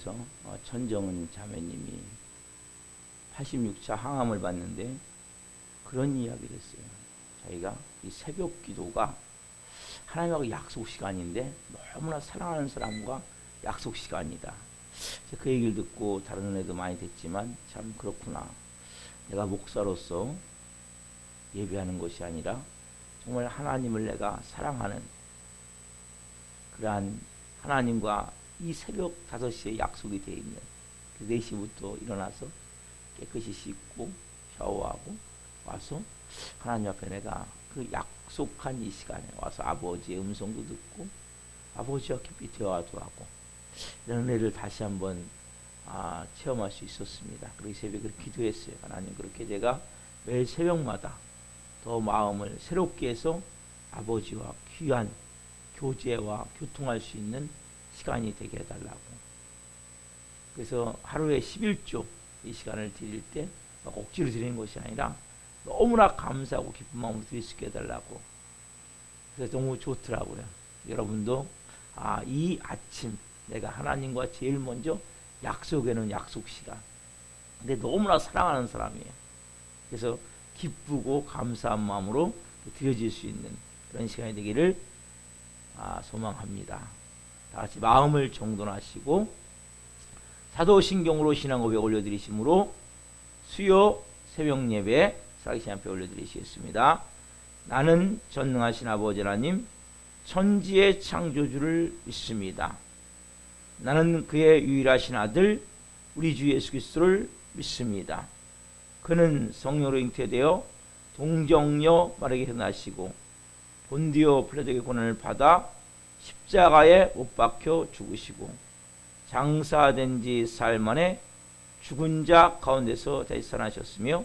교회에서 전정은 자매님이 86차 항암을 받는데 그런 이야기를 했어요. 자기가 이 새벽 기도가 하나님하고 약속 시간인데 너무나 사랑하는 사람과 약속 시간이다. 그 얘기를 듣고 다른 은혜도 많이 됐지만 참 그렇구나. 내가 목사로서 예배하는 것이 아니라 정말 하나님을 내가 사랑하는 그러한 하나님과 이 새벽 5시에 약속이 되어 있는 그 4시부터 일어나서 깨끗이 씻고 샤워하고 와서 하나님 앞에 내가 그 약속한 이 시간에 와서 아버지의 음성도 듣고 아버지와 깊이 대화도 하고 이런 은혜를 다시 한번 체험할 수 있었습니다. 그리고 새벽에 기도했어요. 하나님, 그렇게 제가 매일 새벽마다 더 마음을 새롭게 해서 아버지와 귀한 교제와 교통할 수 있는 시간이 되게 해달라고. 그래서 하루에 11조 이 시간을 드릴 때 억지로 드리는 것이 아니라 너무나 감사하고 기쁜 마음으로 드릴 수 있게 해달라고. 그래서 너무 좋더라고요. 여러분도 이 아침 내가 하나님과 제일 먼저 약속에는 약속 시간, 근데 너무나 사랑하는 사람이에요. 그래서 기쁘고 감사한 마음으로 드려질 수 있는 그런 시간이 되기를 소망합니다. 다 같이 마음을 정돈하시고 사도신경으로 신앙 고백 올려드리심으로 수요 새벽 예배 살아계신 앞에 올려드리시겠습니다. 나는 전능하신 아버지 하나님 천지의 창조주를 믿습니다. 나는 그의 유일하신 아들 우리 주 예수 그리스도를 믿습니다. 그는 성령으로 잉태되어 동정녀 마리아에게 나시고 본디오 빌라도의 고난을 받아 십자가에 못 박혀 죽으시고 장사된 지 사흘 만에 죽은 자 가운데서 다시 살아나셨으며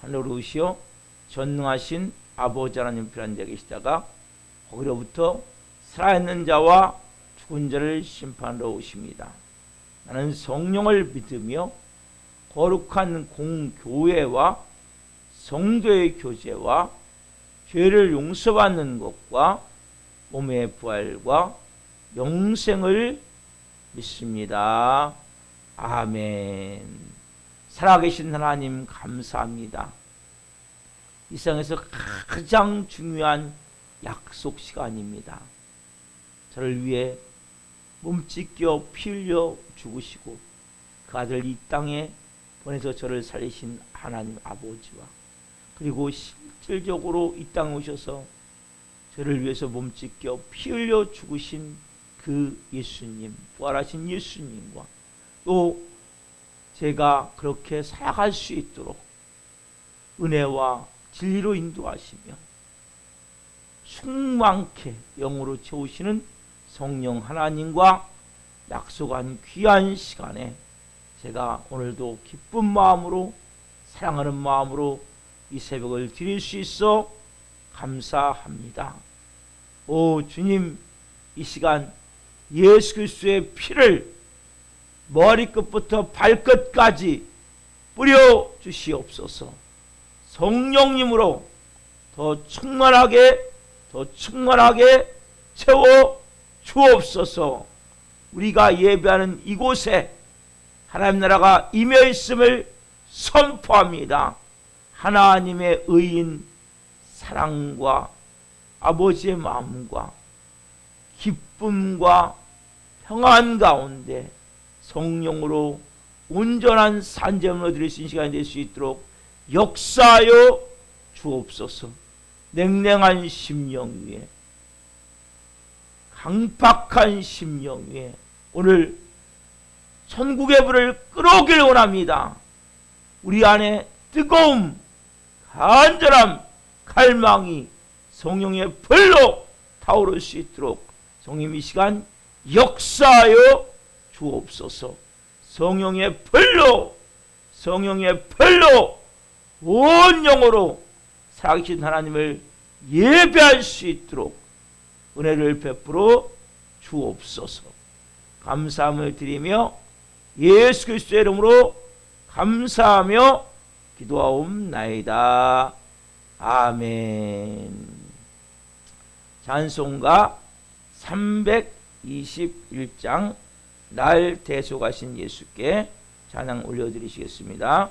하늘로 오시어 전능하신 아버지 하나님 편한 데 계시다가 거기로부터 살아있는 자와 죽은 자를 심판하러 오십니다. 나는 성령을 믿으며 거룩한 공교회와 성도의 교제와 죄를 용서받는 것과 몸의 부활과 영생을 믿습니다. 아멘. 살아계신 하나님 감사합니다. 이 세상에서 가장 중요한 약속 시간입니다. 저를 위해 몸찢겨 피 흘려 죽으시고 그 아들 이 땅에 보내서 저를 살리신 하나님 아버지와 그리고 실질적으로 이 땅에 오셔서 저를 위해서 몸찢겨 피 흘려 죽으신 그 예수님, 부활하신 예수님과 또 제가 그렇게 살아갈 수 있도록 은혜와 진리로 인도하시며 충만케 영으로 채우시는 성령 하나님과 약속한 귀한 시간에 제가 오늘도 기쁜 마음으로 사랑하는 마음으로 이 새벽을 드릴 수 있어 감사합니다. 오 주님, 이 시간 예수 그리스도의 피를 머리끝부터 발끝까지 뿌려 주시옵소서. 성령님으로 더 충만하게 채워 주옵소서. 우리가 예배하는 이곳에 하나님 나라가 임해 있음을 선포합니다. 하나님의 의인 사랑과 아버지의 마음과 기쁨과 평안 가운데 성령으로 온전한 산재물로 드릴 수 있는 시간이 될 수 있도록 역사하여 주옵소서. 냉랭한 심령 위에 강팍한 심령 위에 오늘 천국의 불을 끌어오길 원합니다. 우리 안에 뜨거움, 간절함, 갈망이 성령의 불로 타오를 수 있도록 성령 이 시간 역사하여 주옵소서. 성령의 불로 온 영으로 살아계신 하나님을 예배할 수 있도록 은혜를 베풀어 주옵소서. 감사함을 드리며 예수 그리스도의 이름으로 감사하며 기도하옵나이다. 아멘. 찬송가 321장 날 대속하신 예수께 찬양 올려드리시겠습니다.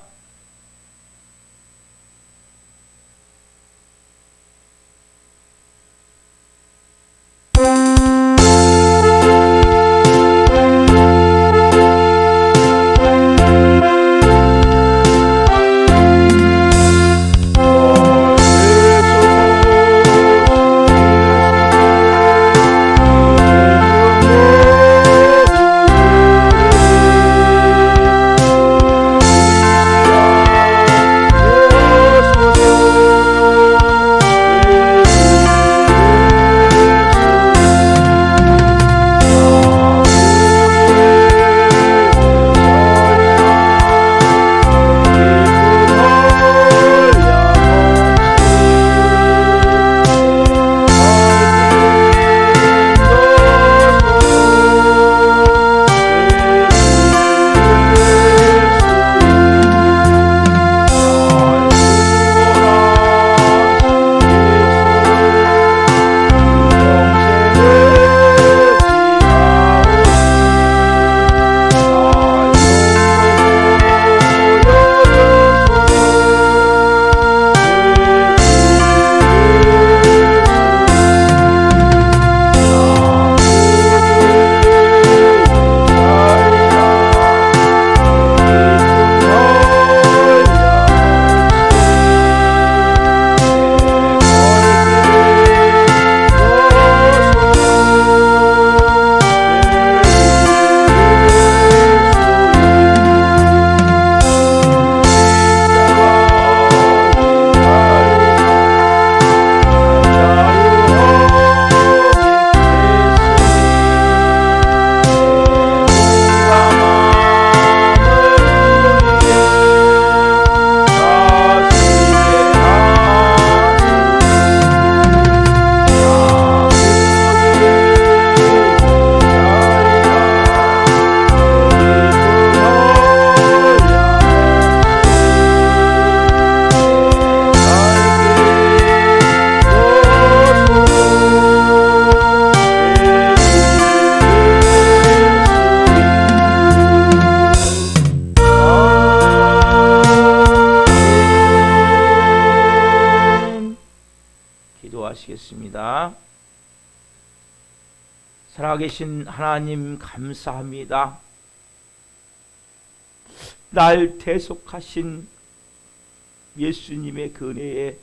기도하시겠습니다. 살아계신 하나님 감사합니다. 날 대속하신 예수님의 은혜에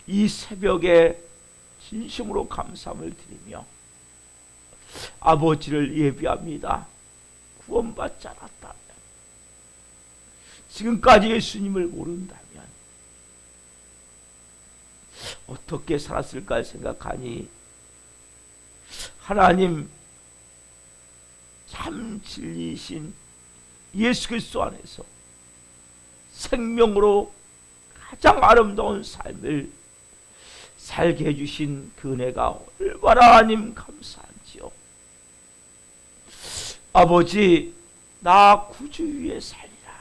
이 새벽에 진심으로 감사함을 드리며 아버지를 예비합니다. 구원받지 않았다면, 지금까지 예수님을 모른다면 어떻게 살았을까 생각하니 하나님 참 진리이신 예수 그리스도 안에서 생명으로 가장 아름다운 삶을 살게 해주신 그 은혜가 얼마나 하나님 감사한지요. 아버지, 나 구주 위에 살리라.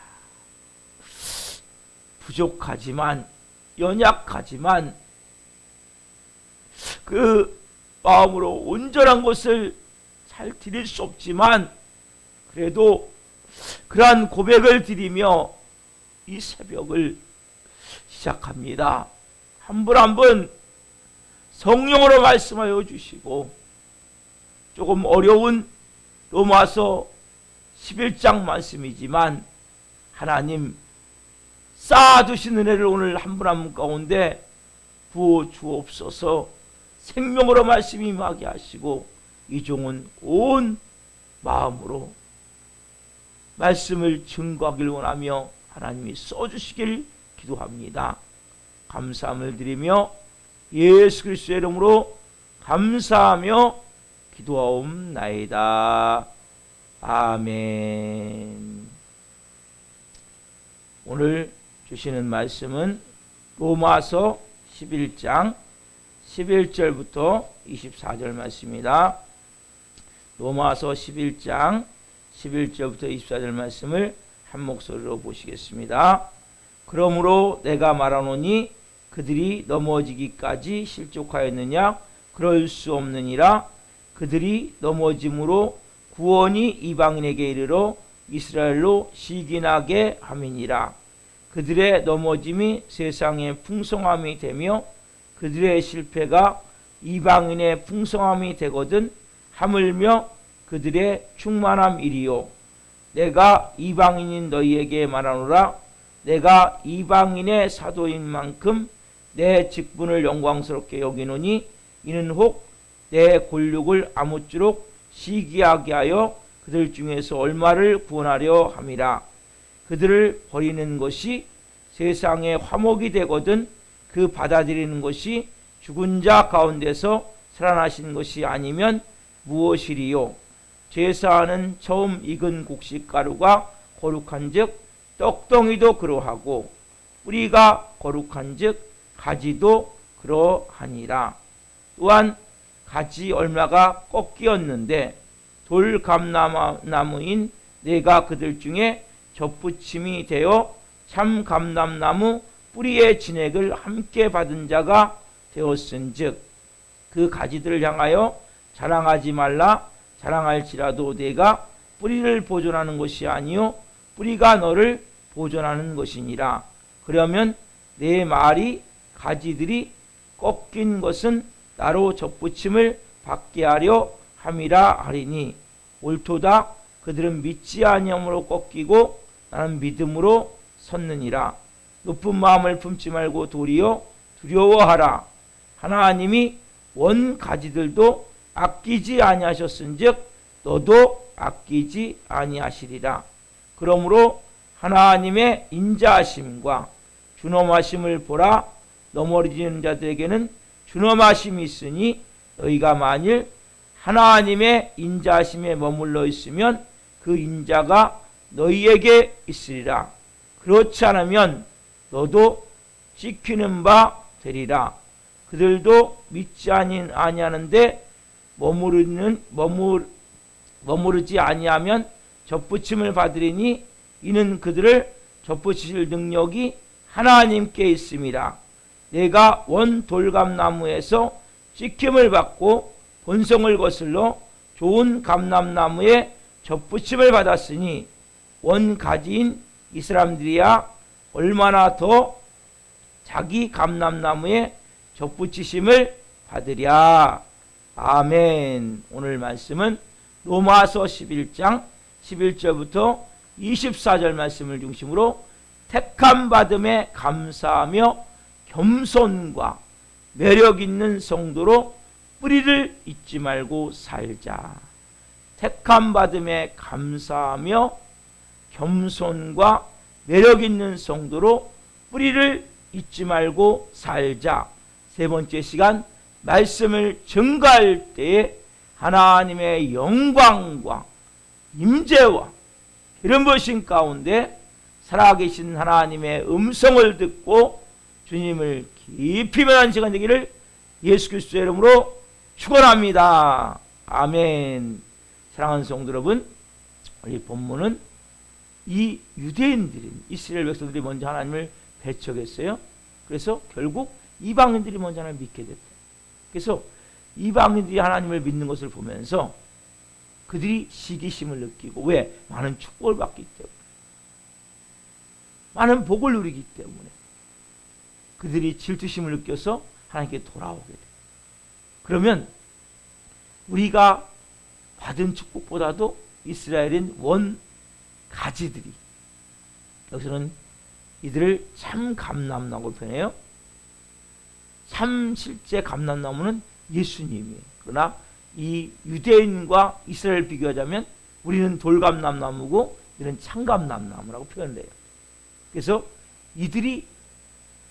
부족하지만, 연약하지만 그 마음으로 온전한 것을 잘 드릴 수 없지만 그래도 그러한 고백을 드리며 이 새벽을 시작합니다. 한 분 한 분 성령으로 말씀하여 주시고, 조금 어려운 로마서 11장 말씀이지만 하나님 쌓아두신 은혜를 오늘 한 분 한 분 가운데 부어 주옵소서. 생명으로 말씀이 임하게 하시고 이 종은 온 마음으로 말씀을 증거하길 원하며 하나님이 써주시길 기도합니다. 감사함을 드리며 예수 그리스도의 이름으로 감사하며 기도하옵나이다. 아멘. 오늘 주시는 말씀은 로마서 11장 11절부터 24절 말씀입니다. 로마서 11장 11절부터 24절 말씀을 한 목소리로 보시겠습니다. 그러므로 내가 말하노니 그들이 넘어지기까지 실족하였느냐? 그럴 수 없느니라. 그들이 넘어짐으로 구원이 이방인에게 이르러 이스라엘로 시기나게 함이니라. 그들의 넘어짐이 세상의 풍성함이 되며 그들의 실패가 이방인의 풍성함이 되거든 하물며 그들의 충만함이리요. 내가 이방인인 너희에게 말하노라. 내가 이방인의 사도인 만큼 내 직분을 영광스럽게 여기노니 이는 혹 내 골육을 아무쪼록 시기하게 하여 그들 중에서 얼마를 구원하려 함이라. 그들을 버리는 것이 세상의 화목이 되거든 그 받아들이는 것이 죽은 자 가운데서 살아나신 것이 아니면 무엇이리요. 제사하는 처음 익은 곡식가루가 거룩한즉 떡덩이도 그러하고 뿌리가 거룩한즉 가지도 그러하니라. 또한 가지 얼마가 꺾이었는데 돌감람나무인 내가 그들 중에 접붙임이 되어 참 감람나무 뿌리의 진액을 함께 받은 자가 되었은즉 그 가지들을 향하여 자랑하지 말라. 자랑할지라도 내가 뿌리를 보존하는 것이 아니요 뿌리가 너를 보존하는 것이니라. 그러면 내 말이 가지들이 꺾인 것은 나로 접붙임을 받게 하려 함이라 하리니 옳도다. 그들은 믿지 아니함으로 꺾이고 나는 믿음으로 섰느니라. 높은 마음을 품지 말고 도리어 두려워하라. 하나님이 원 가지들도 아끼지 아니하셨은즉 너도 아끼지 아니하시리라. 그러므로 하나님의 인자하심과 준엄하심을 보라. 넘어지는 자들에게는 준엄하심이 있으니 너희가 만일 하나님의 인자하심에 머물러 있으면 그 인자가 너희에게 있으리라. 그렇지 않으면 너도 찢기는 바 되리라. 그들도 믿지 아니하는데 머무르지 아니하면 접붙임을 받으리니 이는 그들을 접붙이실 능력이 하나님께 있음이라. 내가 원 돌감나무에서 찢김을 받고 본성을 거슬러 좋은 감람나무에 접붙임을 받았으니 원 가지인 이 사람들이야 얼마나 더 자기 감람나무에 접붙이심을 받으랴. 아멘. 오늘 말씀은 로마서 11장 11절부터 24절 말씀을 중심으로 택함 받음에 감사하며 겸손과 매력 있는 성도로 뿌리를 잊지 말고 살자. 택함 받음에 감사하며 겸손과 매력 있는 성도로 뿌리를 잊지 말고 살자. 세 번째 시간 말씀을 증거할 때에 하나님의 영광과 임재와 기름 부으심 가운데 살아계신 하나님의 음성을 듣고 주님을 깊이 면한 시간 되기를 예수 그리스도의 이름으로 축원합니다. 아멘. 사랑하는 성도 여러분, 이 본문은 이 유대인들인 이스라엘 백성들이 먼저 하나님을 배척했어요. 그래서 결국 이방인들이 먼저 하나님을 믿게 됐다. 그래서 이방인들이 하나님을 믿는 것을 보면서 그들이 시기심을 느끼고, 왜? 많은 축복을 받기 때문에, 많은 복을 누리기 때문에 그들이 질투심을 느껴서 하나님께 돌아오게 돼요. 그러면 우리가 받은 축복보다도 이스라엘인 원 가지들이, 여기서는 이들을 참 감람나무로 표현해요. 참 실제 감람나무는 예수님이에요. 그러나 이 유대인과 이스라엘 비교하자면 우리는 돌감람나무고 이들은 참감람나무라고 표현을 해요. 그래서 이들이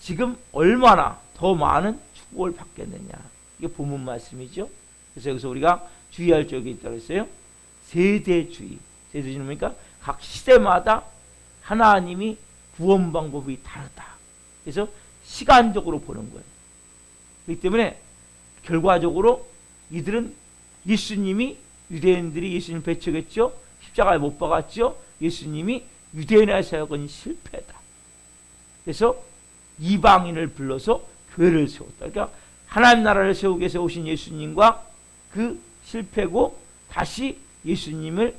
지금 얼마나 더 많은 축복을 받겠느냐, 이게 본문 말씀이죠. 그래서 여기서 우리가 주의할 적이 있다고 했어요. 세대주의. 세대주의는 뭡니까? 각 시대마다 하나님이 구원 방법이 다르다. 그래서 시간적으로 보는 거예요. 그렇기 때문에 결과적으로 이들은 예수님이, 유대인들이 예수님을 배척했죠. 십자가에 못 박았죠. 예수님이 유대인의 사역은 실패다. 그래서 이방인을 불러서 교회를 세웠다. 그러니까 하나님 나라를 세우기 위해서 오신 예수님과 그 실패고 다시 예수님을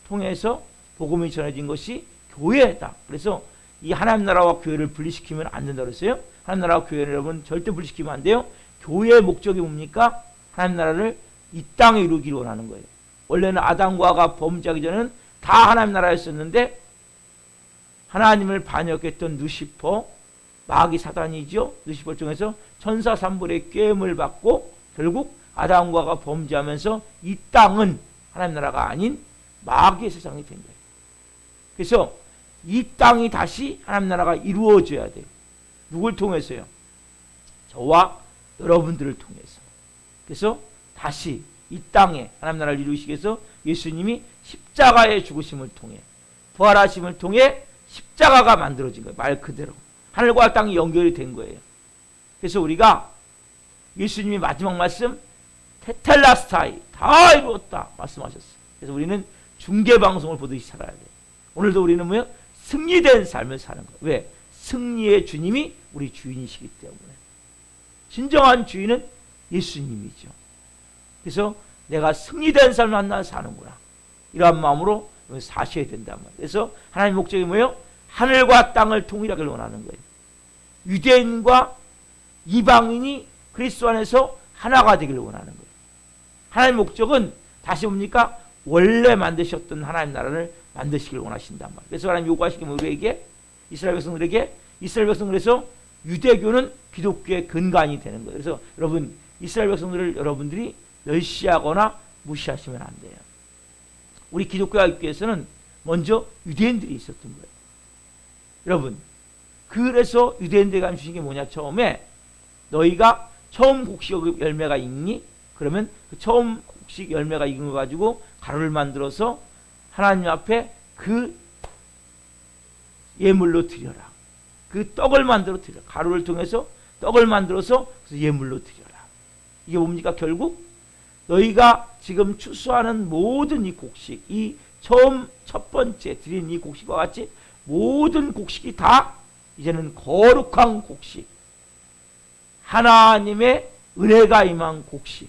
통해서 복음이 전해진 것이 교회다. 그래서 이 하나님 나라와 교회를 분리시키면 안 된다고 그랬어요. 하나님 나라와 교회를 여러분 절대 분리시키면 안 돼요. 교회의 목적이 뭡니까? 하나님 나라를 이 땅에 이루기를 원하는 거예요. 원래는 아담과 하와가 범죄하기 전에는 다 하나님 나라였었는데 하나님을 반역했던 루시퍼, 마귀 사단이죠. 루시퍼를 통해서 천사 3분의 꾀임을 받고 결국 아담과 하와가 범죄하면서 이 땅은 하나님 나라가 아닌 마귀의 세상이 된 거예요. 그래서 이 땅이 다시 하나님 나라가 이루어져야 돼요. 누굴 통해서요? 저와 여러분들을 통해서. 그래서 다시 이 땅에 하나님 나라를 이루시기 위해서 예수님이 십자가의 죽으심을 통해 부활하심을 통해 십자가가 만들어진 거예요. 말 그대로 하늘과 땅이 연결이 된 거예요. 그래서 우리가 예수님이 마지막 말씀 테텔라스타이 다 이루었다 말씀하셨어요. 그래서 우리는 중계방송을 보듯이 살아야 돼요. 오늘도 우리는 뭐요? 승리된 삶을 사는 거예요. 왜? 승리의 주님이 우리 주인이시기 때문에. 진정한 주인은 예수님이죠. 그래서 내가 승리된 삶을 한나 사는구나. 이러한 마음으로 사셔야 된단 말이에요. 그래서 하나님의 목적이 뭐예요? 하늘과 땅을 통일하길 원하는 거예요. 유대인과 이방인이 그리스도 안에서 하나가 되기를 원하는 거예요. 하나님의 목적은 다시 뭡니까? 원래 만드셨던 하나님 나라를 만드시길 원하신단 말이에요. 그래서 하나님 요구하시기 우리에게 이스라엘 백성들에게 이스라엘 백성들에서 유대교는 기독교의 근간이 되는 거예요. 그래서 여러분 이스라엘 백성들을 여러분들이 멸시하거나 무시하시면 안 돼요. 우리 기독교가 있기 위해서는 먼저 유대인들이 있었던 거예요. 여러분 그래서 유대인들이 주신 게 뭐냐? 처음에 너희가 처음 곡식 열매가 익니? 그러면 그 처음 곡식 열매가 익은 거 가지고 가루를 만들어서 하나님 앞에 그 예물로 드려라. 그 떡을 만들어 드려라. 가루를 통해서 떡을 만들어서 예물로 드려라. 이게 뭡니까? 결국 너희가 지금 추수하는 모든 이 곡식, 이 처음 첫 번째 드린 이 곡식과 같이 모든 곡식이 다 이제는 거룩한 곡식, 하나님의 은혜가 임한 곡식,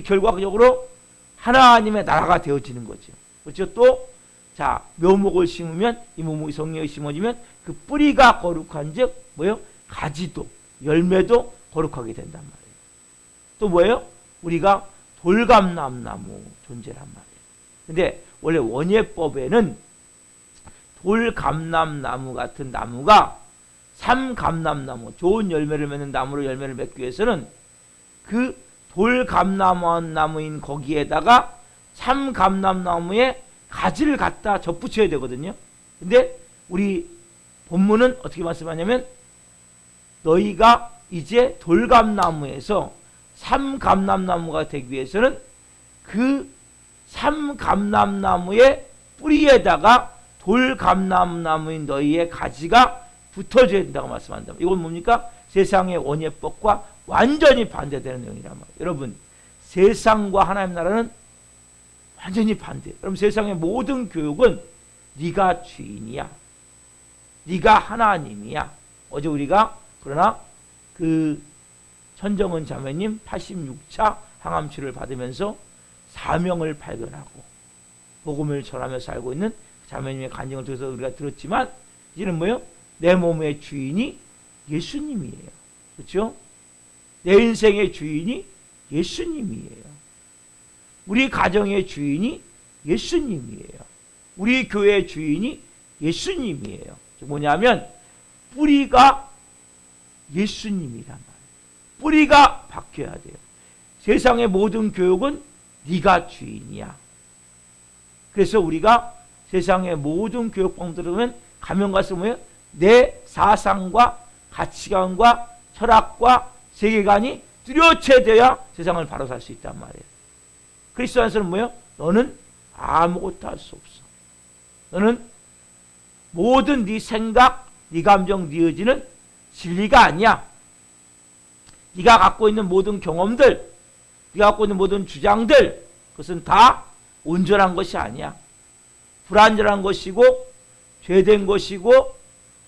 결과적으로 하나님의 나라가 되어지는 거죠. 그렇죠? 또 자, 묘목을 심으면 이 묘목이 성령에 심어지면 그 뿌리가 거룩한즉 뭐예요? 가지도 열매도 거룩하게 된단 말이에요. 또 뭐예요? 우리가 돌감람나무 존재란 말이에요. 근데 원래 원예법에는 돌감람나무 같은 나무가 삼감람나무, 좋은 열매를 맺는 나무로 열매를 맺기 위해서는 그 돌감람나무인 거기에다가 참감람나무에 가지를 갖다 접붙여야 되거든요. 근데 우리 본문은 어떻게 말씀하냐면 너희가 이제 돌감나무에서 삼감람나무가 되기 위해서는 그 삼감람나무의 뿌리에다가 돌감람나무인 너희의 가지가 붙어줘야 된다고 말씀한다. 이건 뭡니까? 세상의 원예법과 완전히 반대되는 내용이란 말이에요. 여러분 세상과 하나님 나라는 완전히 반대예요. 여러분 세상의 모든 교육은 네가 주인이야, 네가 하나님이야. 어제 우리가 그러나 그 천정은 자매님 86차 항암치료를 받으면서 사명을 발견하고 복음을 전하며 살고 있는 자매님의 간증을 통해서 우리가 들었지만 이제는 뭐예요? 내 몸의 주인이 예수님이에요. 그렇죠? 내 인생의 주인이 예수님이에요. 우리 가정의 주인이 예수님이에요. 우리 교회의 주인이 예수님이에요. 뭐냐면 뿌리가 예수님이란 말이에요. 뿌리가 바뀌어야 돼요. 세상의 모든 교육은 네가 주인이야. 그래서 우리가 세상의 모든 교육 방법들은 가면 갈수록 뭐예요? 내 사상과 가치관과 철학과 세계관이 뚜렷해져야 세상을 바로 살 수 있단 말이에요. 그리스도 안에서는 뭐예요? 너는 아무것도 할 수 없어. 너는 모든 네 생각, 네 감정, 네 의지는 진리가 아니야. 네가 갖고 있는 모든 경험들, 네가 갖고 있는 모든 주장들, 그것은 다 온전한 것이 아니야. 불완전한 것이고 죄된 것이고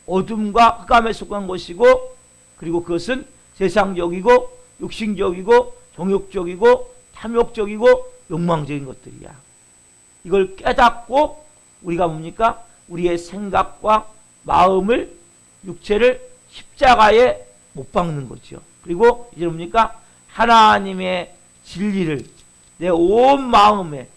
어둠과 흑암에 속한 것이고 그리고 그것은 세상적이고 육신적이고 정욕적이고 탐욕적이고 욕망적인 것들이야. 이걸 깨닫고 우리가 뭡니까? 우리의 생각과 마음을, 육체를 십자가에 못 박는 거죠. 그리고 이제 뭡니까? 하나님의 진리를 내 온 마음에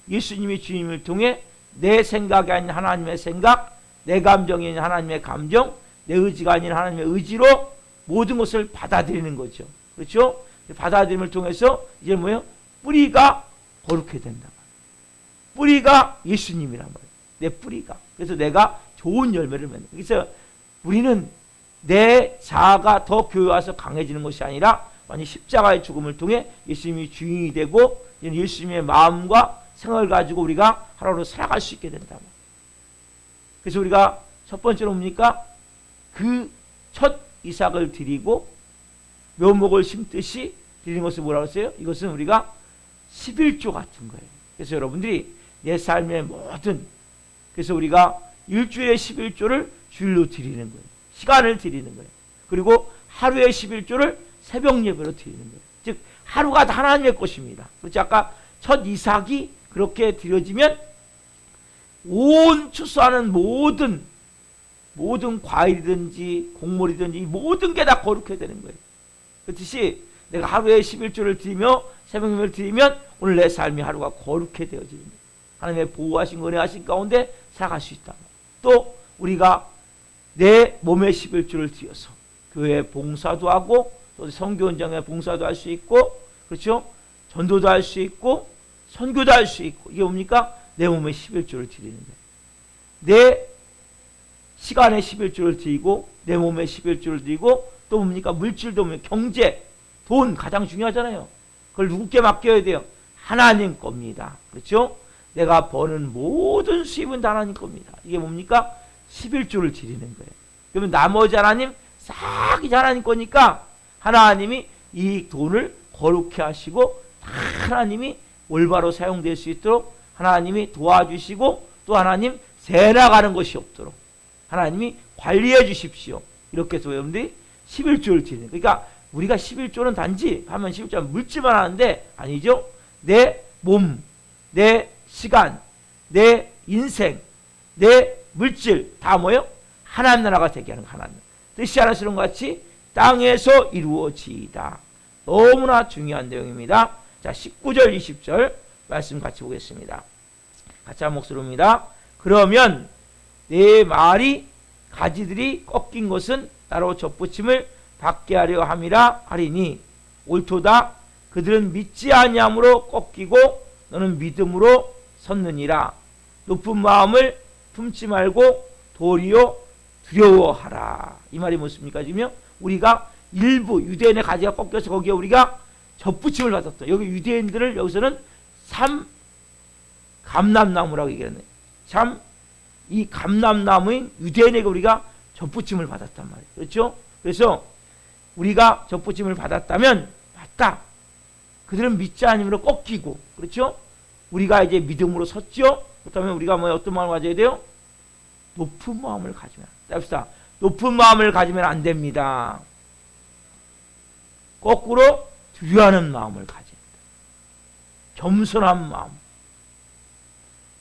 예수님이 주님을 통해 내 생각이 아닌 하나님의 생각, 내 감정이 아닌 하나님의 감정, 내 의지가 아닌 하나님의 의지로 모든 것을 받아들이는 거죠. 그렇죠? 받아들임을 통해서 이제 뭐예요? 뿌리가 거룩해 된다. 뿌리가 예수님이란 말이에요. 내 뿌리가. 그래서 내가 좋은 열매를 맺는. 그래서 우리는 내 자아가 더 교회와서 강해지는 것이 아니라 완전히 십자가의 죽음을 통해 예수님이 주인이 되고 예수님의 마음과 생각을 가지고 우리가 하루로 살아갈 수 있게 된다. 그래서 우리가 첫 번째로 뭡니까? 그 첫 이삭을 드리고 묘목을 심듯이 드리는 것을 뭐라고 했어요? 이것은 우리가 11조 같은 거예요. 그래서 여러분들이 내 삶의 모든, 그래서 우리가 일주일에 11조를 주일로 드리는 거예요. 시간을 드리는 거예요. 그리고 하루에 11조를 새벽 예배로 드리는 거예요. 즉 하루가 다 하나님의 것입니다. 그렇지? 아까 첫 이삭이 그렇게 드려지면 온 추수하는 모든 과일이든지 곡물이든지 모든 게 다 거룩해야 되는 거예요. 그렇듯이 내가 하루에 11조를 드리며 새벽 예배를 드리면 오늘 내 삶이 하루가 거룩해 되어지는 거예요. 하나님의 보호하신 은혜하신 가운데 살아갈 수 있다. 또 우리가 내 몸에 11조를 드려서 교회 봉사도 하고 또 선교 현장에 봉사도 할 수 있고, 그렇죠? 전도도 할 수 있고 선교도 할 수 있고, 이게 뭡니까? 내 몸에 11조를 드리는 거예요. 내 시간에 11조를 드리고 내 몸에 11조를 드리고 또 뭡니까? 물질도 뭡니까? 경제, 돈 가장 중요하잖아요. 그걸 누구께 맡겨야 돼요? 하나님 겁니다. 그렇죠? 내가 버는 모든 수입은 다 하나님 겁니다. 이게 뭡니까? 11조를 드리는 거예요. 그러면 나머지 하나님 싹 이제 하나님 거니까 하나님이 이 돈을 거룩해 하시고 하나님이 올바로 사용될 수 있도록 하나님이 도와주시고 또 하나님 새 나가는 것이 없도록 하나님이 관리해 주십시오. 이렇게 해서 여러분들이 11조를 드리는 거예요. 그러니까 우리가 11조는 단지 하면 11조는 물질만 하는데 아니죠. 내 몸, 내 시간, 내 인생, 내 물질 다 뭐예요? 하나님 나라가 되게 하는 하나님. 뜻이 하나처럼 같이 땅에서 이루어지이다. 너무나 중요한 내용입니다. 자, 19절 20절 말씀 같이 보겠습니다. 같이 한 목소리입니다. 그러면 내 말이 가지들이 꺾인 것은 나로 접붙임을 받게 하려 함이라 하리니 옳도다. 그들은 믿지 아니함으로 꺾이고 너는 믿음으로 섰느니라. 높은 마음을 품지 말고 도리어 두려워하라. 이 말이 무엇입니까? 지금요, 우리가 일부 유대인의 가지가 꺾여서 거기에 우리가 접붙임을 받았다. 여기 유대인들을 여기서는 참 감람나무라고 얘기하네. 참 이 감람나무인 유대인에게 우리가 접붙임을 받았단 말이에요. 그렇죠? 그래서 우리가 접붙임을 받았다면 맞다. 그들은 믿지 않음으로 꺾이고, 그렇죠? 우리가 이제 믿음으로 섰죠. 그렇다면 우리가 뭐 어떤 마음을 가져야 돼요? 높은 마음을 가지면. 봅시다. 높은 마음을 가지면 안 됩니다. 거꾸로 두려워하는 마음을 가져야 됩니다. 겸손한 마음.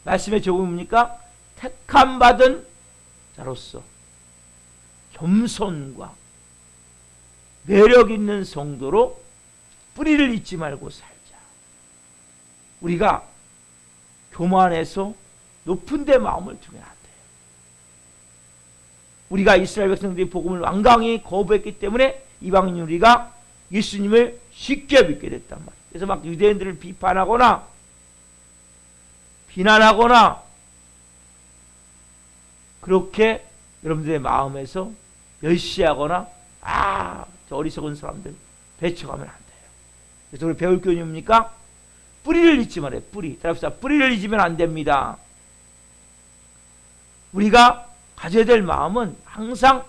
말씀의 제목이 뭡니까? 택함 받은 자로서 겸손과 매력 있는 성도로 뿌리를 잊지 말고 살자. 우리가 교만해서 높은 데 마음을 두면 안 돼요. 우리가 이스라엘 백성들이 복음을 완강히 거부했기 때문에 이방인 우리가 예수님을 쉽게 믿게 됐단 말이에요. 그래서 막 유대인들을 비판하거나 비난하거나 그렇게 여러분들의 마음에서 멸시하거나 저 어리석은 사람들 배척하면 안 돼요. 그래서 우리 배울 교훈이 뭡니까? 뿌리를 잊지 말아요. 뿌리. 따라합시다. 뿌리를 잊으면 안 됩니다. 우리가 가져야 될 마음은 항상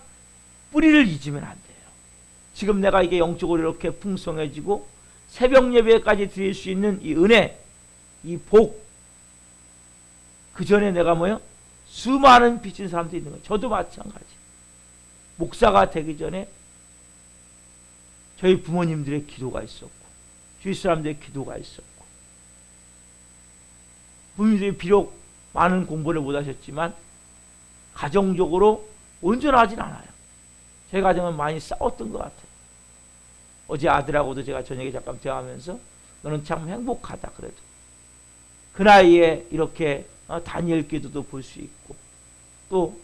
뿌리를 잊으면 안 돼요. 지금 내가 이게 영적으로 이렇게 풍성해지고 새벽 예배까지 드릴 수 있는 이 은혜, 이 복, 그 전에 내가 뭐요? 수많은 빚진 사람들이 있는 거예요. 저도 마찬가지. 목사가 되기 전에 저희 부모님들의 기도가 있었고 주위 사람들의 기도가 있었고 부모님들이 비록 많은 공부를 못하셨지만 가정적으로 온전하진 않아요. 제 가정은 많이 싸웠던 것 같아요. 어제 아들하고도 제가 저녁에 잠깐 대화하면서 너는 참 행복하다 그래도 그 나이에 이렇게 다니엘 기도도 볼 수 있고 또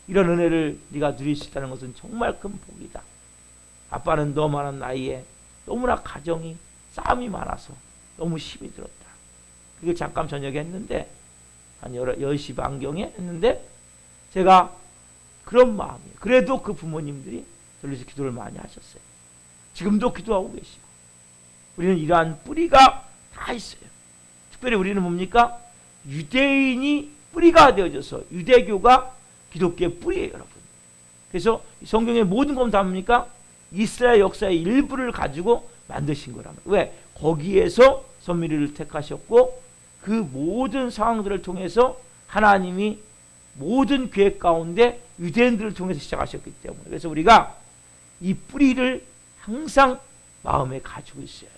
이런 은혜를 네가 누릴 수 있다는 것은 정말 큰 복이다. 아빠는 너 많은 나이에 너무나 가정이 싸움이 많아서 너무 힘이 들었다. 그게 잠깐 저녁에 했는데 한 10시 반경에 했는데 제가 그런 마음이에요. 그래도 그 부모님들이 들려서 기도를 많이 하셨어요. 지금도 기도하고 계시고 우리는 이러한 뿌리가 다 있어요. 특별히 우리는 뭡니까? 유대인이 뿌리가 되어져서 유대교가 기독교의 뿌리예요, 여러분. 그래서 성경의 모든 건 다 뭡니까? 이스라엘 역사의 일부를 가지고 만드신 거라면 왜? 거기에서 선미리를 택하셨고 그 모든 상황들을 통해서 하나님이 모든 계획 가운데 유대인들을 통해서 시작하셨기 때문에 그래서 우리가 이 뿌리를 항상 마음에 가지고 있어야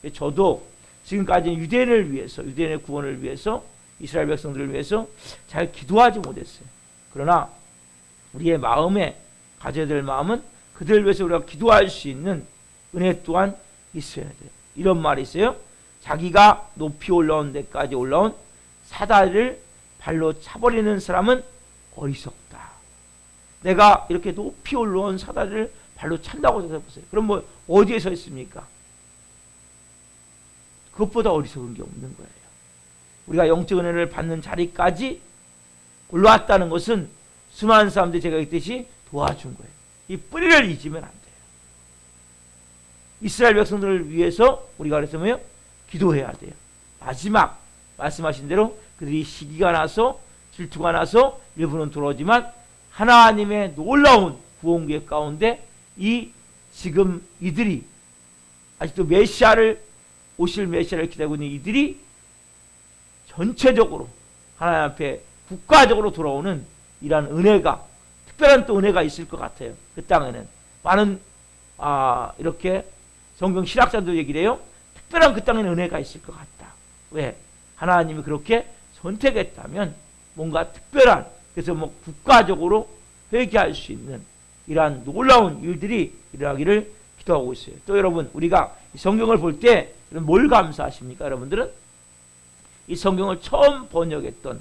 돼요. 저도 지금까지 유대인을 위해서 유대인의 구원을 위해서 이스라엘 백성들을 위해서 잘 기도하지 못했어요. 그러나 우리의 마음에 가져야 될 마음은 그들을 위해서 우리가 기도할 수 있는 은혜 또한 있어야 돼요. 이런 말이 있어요. 자기가 높이 올라온 데까지 올라온 사다리를 발로 차버리는 사람은 어리석다. 내가 이렇게 높이 올라온 사다리를 발로 찬다고 생각해보세요. 그럼 뭐 어디에 서 있습니까? 그것보다 어리석은 게 없는 거예요. 우리가 영적 은혜를 받는 자리까지 올라왔다는 것은 수많은 사람들이 제가 했듯이 도와준 거예요. 이 뿌리를 잊으면 안 돼요. 이스라엘 백성들을 위해서 우리가 그래서 뭐요? 기도해야 돼요. 마지막 말씀하신 대로 그들이 시기가 나서 질투가 나서 일부는 돌아오지만 하나님의 놀라운 구원 계획 가운데 지금 이들이 아직도 오실 메시아를 기다리고 있는 이들이 전체적으로 하나님 앞에 국가적으로 돌아오는 이러한 은혜가 특별한 또 은혜가 있을 것 같아요. 그 땅에는 많은 이렇게 성경 신학자도 얘기를 해요. 특별한 그 땅에는 은혜가 있을 것 같다. 왜? 하나님이 그렇게 선택했다면 뭔가 특별한 그래서 뭐 국가적으로 회개할 수 있는 이러한 놀라운 일들이 일어나기를 기도하고 있어요. 또 여러분 우리가 이 성경을 볼 때 뭘 감사하십니까? 여러분들은 이 성경을 처음 번역했던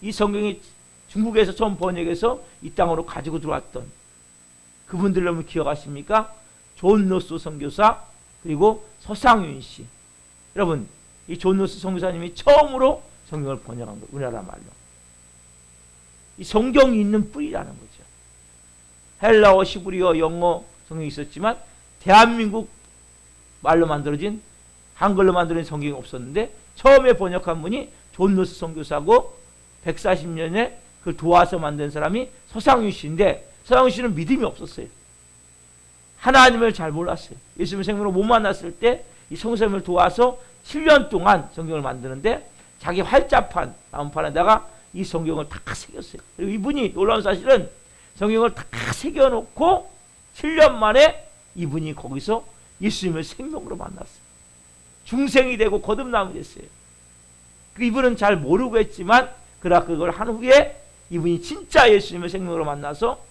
이 성경이 중국에서 처음 번역해서 이 땅으로 가지고 들어왔던 그분들 여러분 기억하십니까? 존 노스 선교사 그리고 서상윤 씨. 여러분 이 존 노스 선교사님이 처음으로 성경을 번역한 거예요. 우리나라 말로. 이 성경이 있는 뿌리라는 거죠. 헬라어, 히브리어, 영어 성경이 있었지만 대한민국 말로 만들어진 한글로 만들어진 성경이 없었는데 처음에 번역한 분이 존 노스 선교사고 140년에 그걸 도와서 만든 사람이 서상윤 씨인데 서상윤 씨는 믿음이 없었어요. 하나님을 잘 몰랐어요. 예수님을 생명으로 못 만났을 때 이 성사님을 도와서 7년 동안 성경을 만드는데 자기 활자판 나무판에다가 이 성경을 다 새겼어요. 그리고 이분이 놀라운 사실은 성경을 다 새겨놓고 7년 만에 이분이 거기서 예수님을 생명으로 만났어요. 중생이 되고 거듭남이 됐어요. 이분은 잘 모르고 했지만 그러나 그걸 한 후에 이분이 진짜 예수님을 생명으로 만나서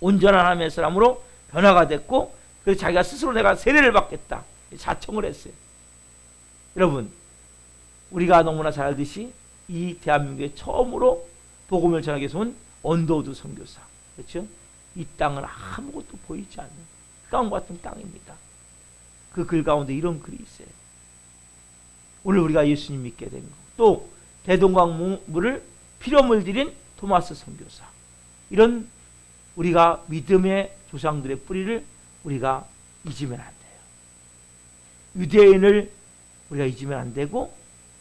온전한 하나님의 사람으로 변화가 됐고 그래서 자기가 스스로 내가 세례를 받겠다 자청을 했어요. 여러분 우리가 너무나 잘 알듯이 이 대한민국에 처음으로 복음을 전하기 위해서 온 언더우드 선교사 그렇죠? 이 땅은 아무것도 보이지 않는 땅 같은 땅입니다. 그 글 가운데 이런 글이 있어요. 오늘 우리가 예수님 믿게 된 거. 또 대동강물을 피렴을 들인 토마스 선교사. 이런 우리가 믿음의 조상들의 뿌리를 우리가 잊으면 안 돼요. 유대인을 우리가 잊으면 안 되고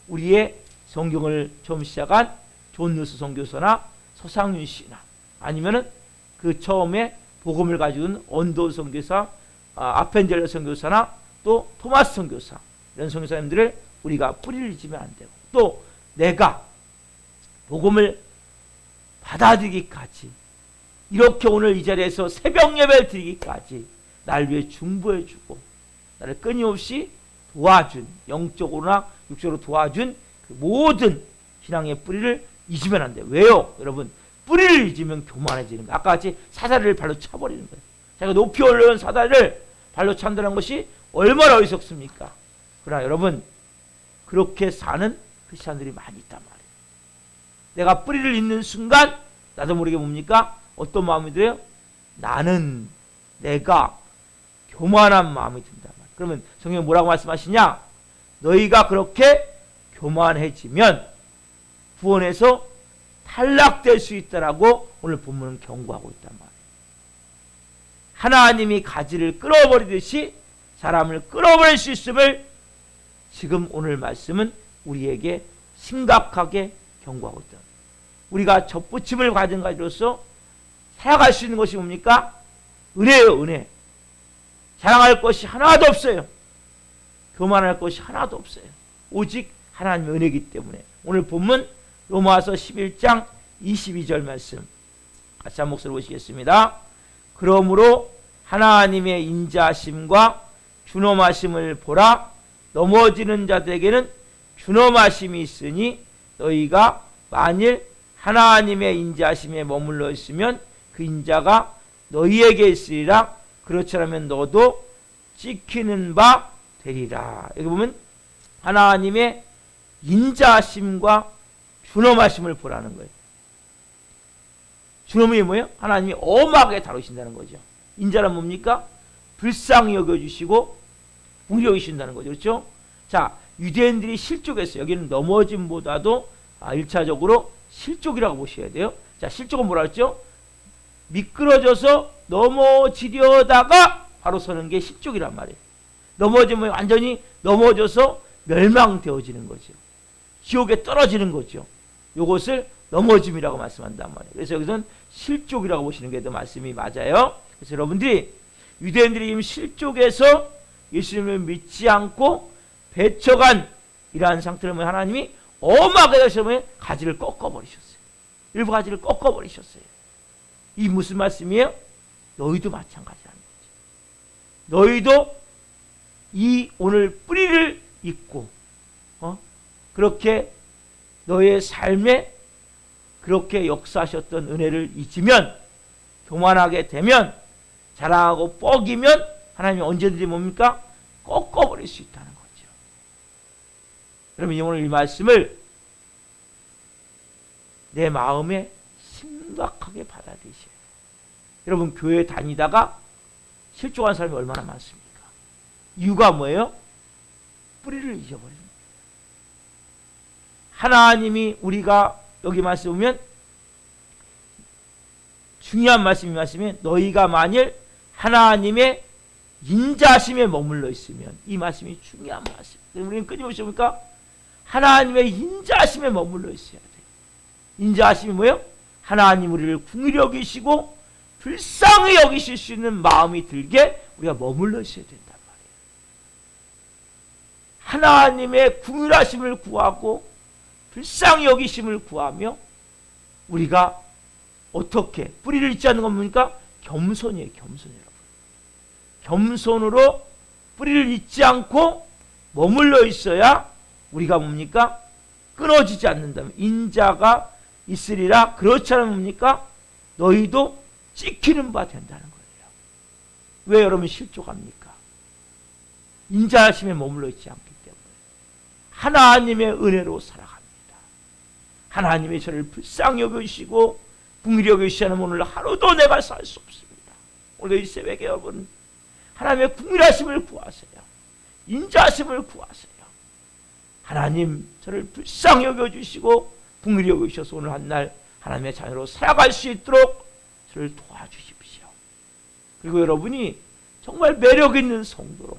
우리의 성경을 처음 시작한 존 노스 선교사나 서상윤 씨나 아니면은 그 처음에 복음을 가지고 있는 언더 선교사, 아펜젤러 선교사나 또 토마스 선교사 이런 선교사님들을 우리가 뿌리를 잊으면 안 되고 또 내가 복음을 받아들이기까지 이렇게 오늘 이 자리에서 새벽 예배를 드리기까지 날 위해 중보해주고 나를 끊임없이 도와준 영적으로나 육적으로 도와준 그 모든 신앙의 뿌리를 잊으면 안 돼요. 왜요? 여러분, 뿌리를 잊으면 교만해지는 거예요. 아까 같이 사다리를 발로 차버리는 거예요. 제가 높이 올려온 사다리를 발로 찬다는 것이 얼마나 어리석습니까? 그러나 여러분, 그렇게 사는 크리스찬들이 많이 있단 말이에요. 내가 뿌리를 잇는 순간 나도 모르게 뭡니까? 어떤 마음이 들어요? 나는, 내가 교만한 마음이 든단 말이에요. 그러면 성경이 뭐라고 말씀하시냐? 너희가 그렇게 교만해지면 구원에서 탈락될 수 있다라고 오늘 본문은 경고하고 있단 말이에요. 하나님이 가지를 끌어버리듯이 사람을 끌어버릴 수 있음을 지금 오늘 말씀은 우리에게 심각하게 경고하고 있다. 우리가 접붙임을 가진 가지로서 살아갈 수 있는 것이 뭡니까? 은혜예요, 은혜. 자랑할 것이 하나도 없어요. 교만할 것이 하나도 없어요. 오직 하나님의 은혜이기 때문에. 오늘 본문 로마서 11장 22절 말씀 같이 한 목소리 보시겠습니다. 그러므로 하나님의 인자하심과 준엄하심을 보라. 넘어지는 자들에게는 준엄하심이 있으니 너희가 만일 하나님의 인자하심에 머물러 있으면 그 인자가 너희에게 있으리라. 그렇지 않으면 너도 찍히는 바 되리라. 여기 보면 하나님의 인자하심과 준엄하심을 보라는 거예요. 준엄이 뭐예요? 하나님이 엄하게 다루신다는 거죠. 인자는 뭡니까? 불쌍히 여겨주시고 긍휼히 여기신다는 거죠. 그렇죠? 자, 유대인들이 실족했어요. 여기는 넘어짐보다도 1차적으로 실족이라고 보셔야 돼요. 자, 실족은 뭐라 했죠? 미끄러져서 넘어지려다가 바로 서는 게 실족이란 말이에요. 넘어지면 완전히 넘어져서 멸망되어지는 거죠. 지옥에 떨어지는 거죠. 이것을 넘어짐이라고 말씀한단 말이에요. 그래서 여기서는 실족이라고 보시는 게 더 말씀이 맞아요. 그래서 여러분들이 유대인들이 지금 실족에서 예수님을 믿지 않고 배척한 이러한 상태를 보면 하나님이 엄하게 하시면 가지를 꺾어버리셨어요. 일부 가지를 꺾어버리셨어요. 이 무슨 말씀이에요? 너희도 마찬가지라는 거죠. 너희도 이 오늘 뿌리를 잇고 그렇게 너의 삶에 그렇게 역사하셨던 은혜를 잊으면, 교만하게 되면, 자랑하고 뻐기면 하나님이 언제든지 뭡니까? 꺾어버릴 수 있다는 거죠. 여러분, 오늘 이 말씀을 내 마음에 심각하게 받아들이셔야 돼요. 여러분, 교회 다니다가 실족한 사람이 얼마나 많습니까? 이유가 뭐예요? 뿌리를 잊어버리는 거예요. 하나님이, 우리가 여기 말씀 보면 중요한 말씀이 너희가 만일 하나님의 인자심에 머물러 있으면, 이 말씀이 중요한 말씀. 우리는 끊임없이 뭡니까? 하나님의 인자심에 머물러 있어야 돼요. 인자심이 뭐예요? 하나님 우리를 긍휼히 여기시고 불쌍히 여기실 수 있는 마음이 들게 우리가 머물러 있어야 된단 말이에요. 하나님의 긍휼하심을 구하고 불쌍히 여기심을 구하며 우리가 어떻게 뿌리를 잊지 않는 건 뭡니까? 겸손이에요. 겸손. 여러분, 겸손으로 뿌리를 잊지 않고 머물러 있어야 우리가 뭡니까? 끊어지지 않는다면 인자가 있으리라. 그렇지 않으면 뭡니까? 너희도 찍히는 바 된다는 거예요. 왜 여러분 실족합니까? 인자하심에 머물러 있지 않기 때문에. 하나님의 은혜로 살아갑니다. 하나님이 저를 불쌍히 여기시고 긍휼히 여기시는 오늘 하루도 내가 살 수 없습니다. 오늘 이 새벽에 여러분, 하나님의 긍휼하심을 구하세요. 인자하심을 구하세요. 하나님 저를 불쌍히 여겨주시고 긍휼히 여기셔서 오늘 한날 하나님의 자녀로 살아갈 수 있도록 저를 도와주십시오. 그리고 여러분이 정말 매력 있는 성도로,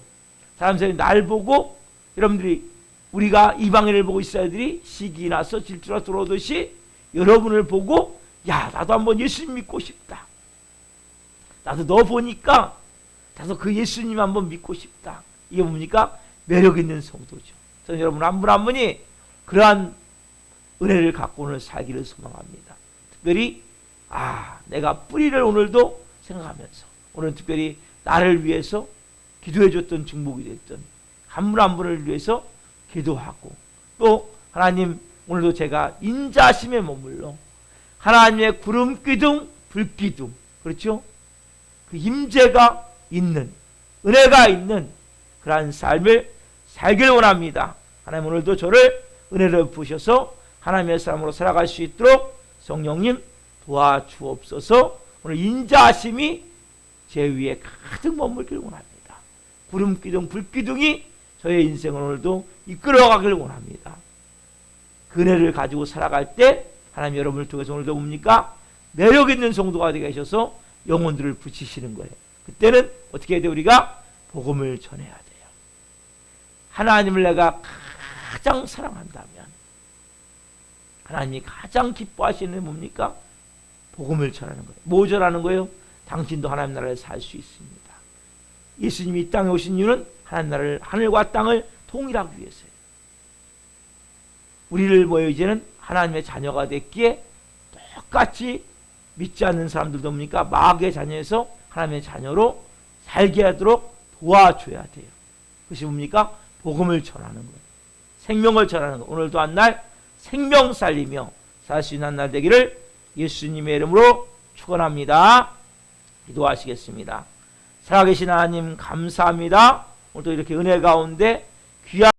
사람들이 날 보고, 여러분들이 우리가 이방인을 보고 이스라엘들이 시기 나서 질투가 들어오듯이 여러분을 보고, 야, 나도 한번 예수님 믿고 싶다. 나도 너 보니까 나도 그 예수님 한번 믿고 싶다. 이게 뭡니까? 매력 있는 성도죠. 저는 여러분 한 분 한 분이 그러한 은혜를 갖고 오늘 살기를 소망합니다. 특별히 내가 뿌리를 오늘도 생각하면서, 오늘 특별히 나를 위해서 기도해 줬던 중복이 됐던 한 분 한 분을 위해서 기도하고, 또 하나님 오늘도 제가 인자심에 머물러 하나님의 구름 기둥 불 기둥, 그렇죠? 그 임재가 있는, 은혜가 있는 그러한 삶을 살길 원합니다. 하나님 오늘도 저를 은혜를 부으셔서 하나님의 사람으로 살아갈 수 있도록 성령님 도와주옵소서. 오늘 인자하심이 제 위에 가득 머물길 원합니다. 구름기둥 불기둥이 저의 인생을 오늘도 이끌어가길 원합니다. 그 은혜를 가지고 살아갈 때 하나님 여러분을 통해서 오늘도 뭡니까? 매력 있는 성도가 되게 하셔서 영혼들을 붙이시는 거예요. 그때는 어떻게 해야 돼요? 우리가 복음을 전해야 돼요. 하나님을 내가 가장 사랑한다면 하나님이 가장 기뻐하시는 뭡니까? 복음을 전하는 거예요. 뭐 전하는 거예요? 당신도 하나님 나라에 살 수 있습니다. 예수님이 이 땅에 오신 이유는 하나님 나라를, 하늘과 땅을 통일하기 위해서예요. 우리를 모여 이제는 하나님의 자녀가 됐기에 똑같이 믿지 않는 사람들도 뭡니까? 마귀의 자녀에서 하나님의 자녀로 살게 하도록 도와줘야 돼요. 그것이 뭡니까? 복음을 전하는 거예요. 생명을 전하는 것. 오늘도 한 날 생명 살리며 살 수 있는 한 날 되기를 예수님의 이름으로 축원합니다. 기도하시겠습니다. 살아계신 하나님 감사합니다. 오늘도 이렇게 은혜 가운데 귀한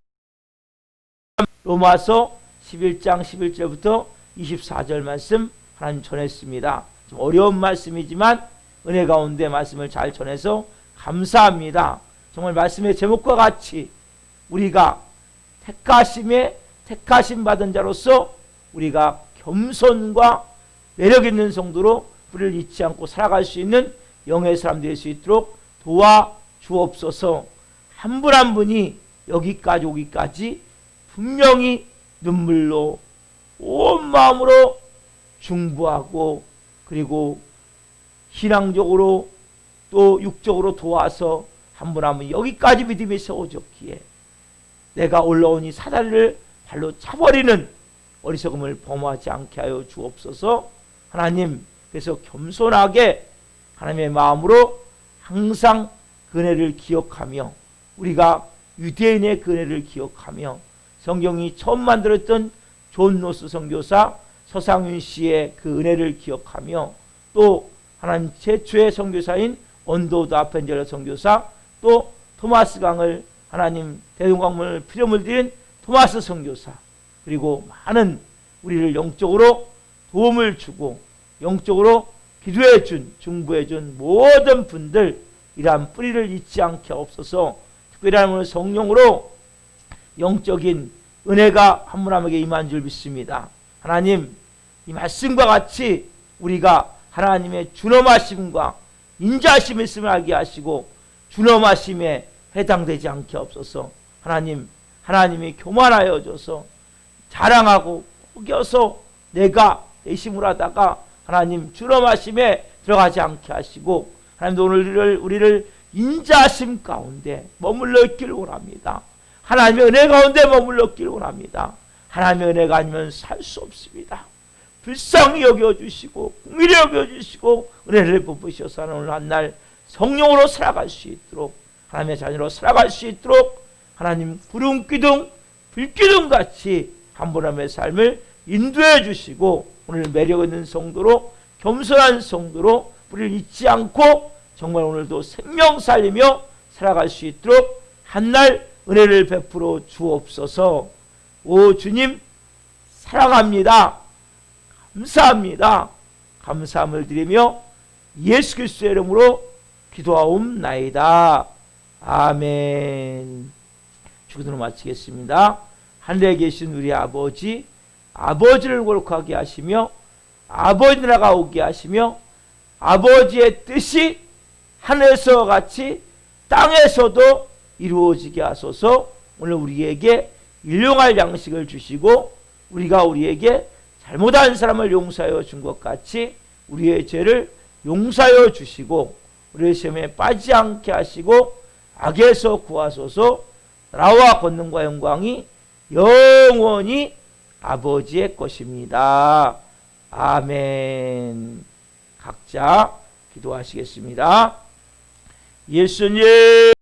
로마서 11장 11절부터 24절 말씀 하나님 전했습니다. 좀 어려운 말씀이지만 은혜 가운데 말씀을 잘 전해서 감사합니다. 정말 말씀의 제목과 같이 우리가 택하심 받은 자로서 우리가 겸손과 매력 있는 성도로 우리를 잊지 않고 살아갈 수 있는 영의 사람 될 수 있도록 도와주옵소서. 한 분 한 분이 여기까지 오기까지 분명히 눈물로 온 마음으로 중보하고 그리고 신앙적으로 또 육적으로 도와서 한 분 한 분 여기까지 믿음이 세워졌기에 내가 올라온 이 사다리를 발로 차버리는 어리석음을 범하지 않게 하여 주옵소서. 하나님, 그래서 겸손하게 하나님의 마음으로 항상 그 은혜를 기억하며 우리가 유대인의 그 은혜를 기억하며 성경이 처음 만들었던 존 노스 선교사 서상윤 씨의 그 은혜를 기억하며 또 하나님 최초의 선교사인 언더우드 아펜젤러 선교사 또 토마스 강을 하나님 대동강물을 피조물 들인 토마스 선교사 그리고 많은 우리를 영적으로 도움을 주고 영적으로 기도해 준 중보해 준 모든 분들 이러한 뿌리를 잊지 않게 없어서 특별히 오늘 성령으로 영적인 은혜가 한 분 한 분에게 임한 줄 믿습니다. 하나님 이 말씀과 같이 우리가 하나님의 준엄하심과 인자하심이 있음을 알게 하시고 준엄하심에 해당되지 않게 없어서 하나님이 교만하여 줘서 자랑하고 포겨서 내가 내심으로 하다가 하나님 준엄하심에 들어가지 않게 하시고 하나님도 오늘 우리를 인자하심 가운데 머물러 있기를 원합니다. 하나님의 은혜 가운데 머물러 있기를 원합니다. 하나님의 은혜가 아니면 살 수 없습니다. 불쌍히 여겨주시고 긍휼히 여겨주시고 은혜를 베푸셔서 오늘 한날 성령으로 살아갈 수 있도록 하나님의 자녀로 살아갈 수 있도록 하나님 구름기둥 불기둥같이 한 분 한 분의 삶을 인도해 주시고 오늘 매력 있는 성도로 겸손한 성도로 우리를 잊지 않고 정말 오늘도 생명 살리며 살아갈 수 있도록 한날 은혜를 베풀어 주옵소서. 오 주님 사랑합니다. 감사합니다. 감사함을 드리며 예수 그리스도의 이름으로 기도하옵나이다. 아멘. 주기도로 마치겠습니다. 하늘에 계신 우리 아버지, 아버지를 거룩하게 하시며 아버지 나라가 오게 하시며 아버지의 뜻이 하늘에서 같이 땅에서도 이루어지게 하소서. 오늘 우리에게 일용할 양식을 주시고 우리가 우리에게 잘못한 사람을 용서하여 준 것 같이 우리의 죄를 용서하여 주시고 우리의 시험에 빠지지 않게 하시고 악에서 구하소서. 나라와 권능과 영광이 영원히 아버지의 것입니다. 아멘. 각자 기도하시겠습니다. 예수님